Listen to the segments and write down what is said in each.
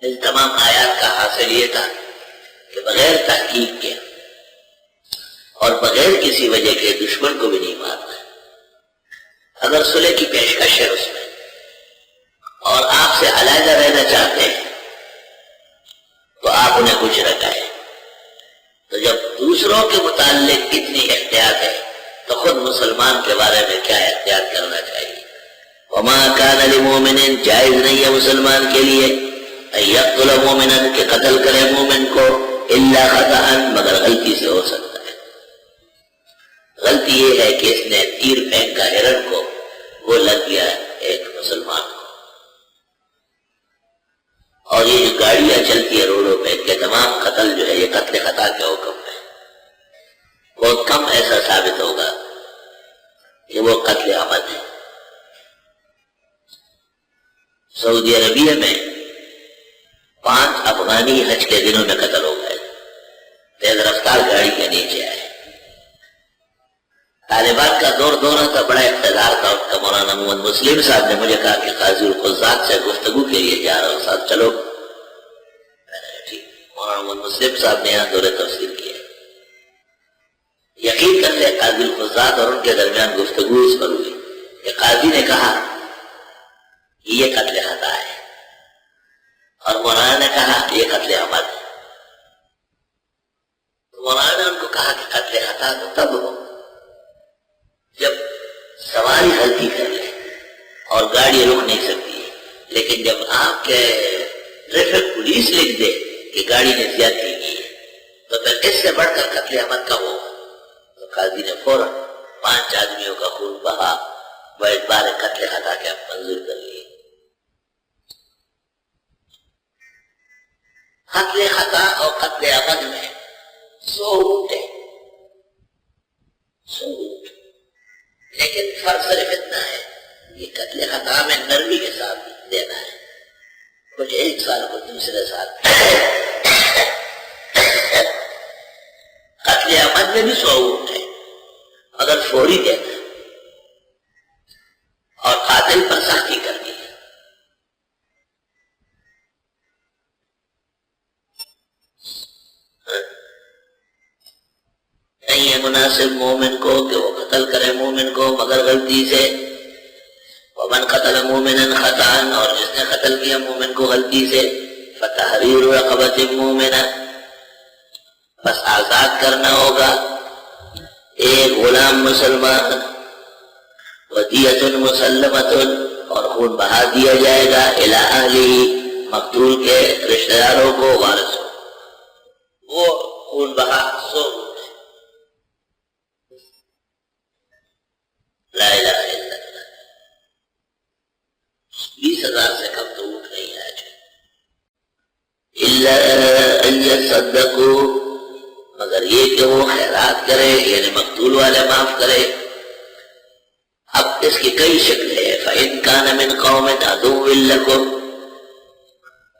ان تمام آیات کا حاصل یہ تھا کہ بغیر تحقیق کے اور بغیر کسی وجہ کے دشمن کو بھی نہیں مارنا ہے۔ اگر صلح کی پیشکش ہے اس میں اور آپ سے علیحدہ رہنا چاہتے ہیں تو آپ انہیں کچھ رکھائیں۔ تو جب دوسروں کے متعلق اتنی احتیاط ہے تو خود مسلمان کے بارے میں کیا احتیاط کرنا چاہیے۔ وما کان للمؤمن، جائز نہیں ہے مسلمان کے لیے ان یقتل مؤمنا کہ قتل کرے مومن کو الا خطأ مگر غلطی سے ہو سکتا ہے۔ غلطی یہ ہے کہ اس نے تیر پھینکا ہرن کو، وہ لگ گیا ایک مسلمان کو۔ اور یہ جو گاڑیاں چلتی ہے روڈوں پہ کہ تمام قتل جو ہے یہ قتل خطا کے حکم ہے، بہت کم ایسا ثابت ہوگا کہ وہ قتل عمد ہے۔ سعودی عربیہ میں 5 افغانی حج کے دنوں میں قتل ہو گئے، تیز رفتار گاڑی کے نیچے آئے۔ طالبان کا دورہ تھا، بڑا اقتدار تھا ان کا۔ مولانا محمد مسلم صاحب نے مجھے کہا کہ قاضی القضات سے گفتگو کے لیے جا رہا ہوں، صاحب چلو۔ میں نے کہا ٹھیک۔ مولانا محمد مسلم صاحب نے یہاں دورہ تفسیر کیا۔ یقین کر لیں قاضی القضات اور ان کے درمیان گفتگو اس پر ہوئی کہ قاضی نے کہا کہ یہ قتل خطا ہے اور مولانا نے کہا کہ یہ قتل عمد ہے۔ مولانا نے ان کو کہا کہ قتل خطا تو تب ہو جب سواری غلطی کر لے اور گاڑی رک نہیں سکتی ہے، لیکن جب آپ کے ٹریفک پولیس لکھ دے کہ گاڑی نے زیادتی کی ہے تو پھر اس سے بڑھ کر قتل عمد کا ہو۔ تو قاضی نے فوراً 5 آدمیوں کا خون بہا، وہ اعتبار قتل خطا کے منظور کر لیے۔ قتل خطا اور قتل عمد میں 100 روٹ ہے، 100 روٹ، لیکن فرق صرف اتنا ہے یہ قتل خطا میں نرمی کے ساتھ دینا ہے، کچھ ایک سال کو دوسرے سال۔ قتل عمد میں بھی 100 روٹ ہے، اگر فوری دینا ہے اور قاتل پر سختی کرنی ہے۔ نہیں ہے مناسب مومن کو کہ وہ قتل کرے مومن کو مگر غلطی سے۔ ومن قتل مومنا خطأ، اور جس نے قتل کیا مومن کو غلطی سے، فتحریر رقبۃ مومنہ، بس آزاد کرنا ہوگا ایک غلام مسلمان، ودیۃ مسلمۃ، اور خون بہا دیا جائے گا الی اہلہ، مقتول کے رشتہ داروں کو، وارثوں، وہ خون بہا 100 روٹ ہے۔ لا الہ الا اللہ، 20,000 سے کم تو اٹھ نہیں آج۔ الا ان یصدقوا، مگر یہ کہ وہ خیرات کرے، یعنی مقتول والے معاف کرے۔ اب اس کی کئی شکلیں ہیں۔ فإن كان من قوم عدو لكم،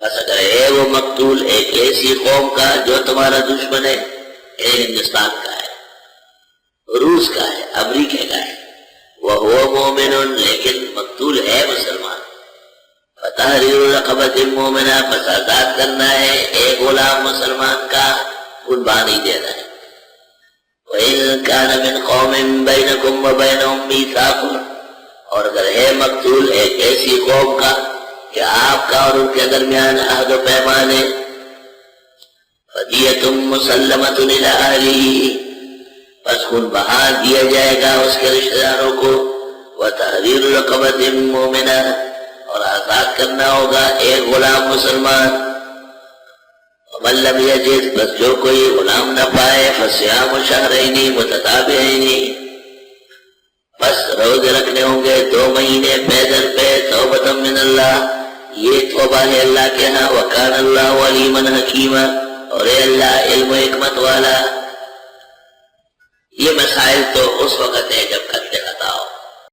بس اگر ہے وہ مقتول ایک ایسی قوم کا جو تمہارا دشمن ہے، ہندوستان کا ہے، روس کا ہے، امریکہ کا ہے، وَهُوَ مُؤْمِنٌ، لیکن مقتول ہے مسلمان، فَتَحْرِيرُ رَقَبَةٍ مُؤْمِنَةٍ، بس آزاد کرنا ہے ایک غلام مسلمان کا، قربا نہیں دینا ہے۔ وَإِن كَانَ مِنْ قَوْمٍ بَيْنَكُمْ وَبَيْنَهُمْ مِيثَاقٌ، اور اگر ہے مقتول ایک ایسی قوم کا کہ آپ کا اور ان کے درمیان عہد و پیمان ہے، فَدِيَةٌ مُسَلَّمَةٌ إِلَىٰ أَهْلِهِ، بس خون بہا دیا جائے گا اس کے رشتہ داروں کو، وَتَحْرِيرُ رَقَبَةٍ مُؤْمِنَةٍ، اور آزاد کرنا ہوگا ایک غلام مسلمان۔ وَمَن لَّمْ يَجِدْ، بس جو کوئی غلام نہ پائے، فَصِيَامُ شَهْرَيْنِ مُتَتَابِعَيْنِ، بس روزے رکھنے ہوں گے 2 مہینے پیدل پہ، توبۃ من اللہ، یہ توبہ ہے اللہ کے ہاں، وَكَانَ اللَّهُ عَلِيمًا حَكِيمًا، اور اے اللہ علم و حکمت والا۔ یہ مسائل تو اس وقت ہے جب قتل